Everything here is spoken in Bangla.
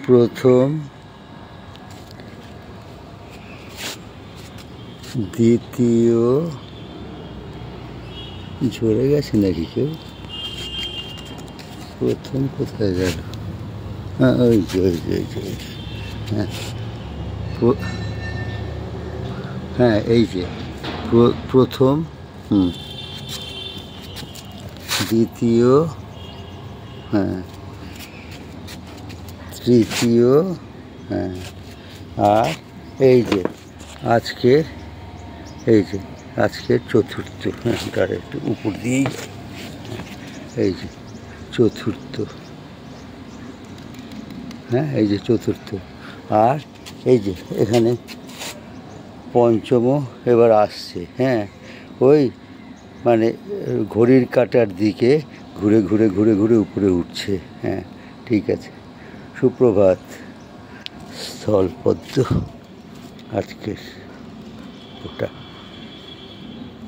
প্রথম, দ্বিতীয়, ঝরে গেছে নাকি কেউ? প্রথম কোথায় গেল? হ্যাঁ, ওই যে হ্যাঁ হ্যাঁ, এই যে প্রথম, দ্বিতীয়, হ্যাঁ, তৃতীয়, হ্যাঁ, আর এই যে আজকের, এই যে আজকের চতুর্থ। হ্যাঁ, তার একটু উপর দিয়েই, এই যে চতুর্থ, হ্যাঁ, এই যে চতুর্থ। আর এই যে এখানে পঞ্চমও এবার আসছে। হ্যাঁ, ওই মানে ঘড়ির কাঁটার দিকে ঘুরে ঘুরে ঘুরে ঘুরে উপরে উঠছে। হ্যাঁ, ঠিক আছে। সুপ্রভাত। স্থলপদ্ম আজকের ওটা।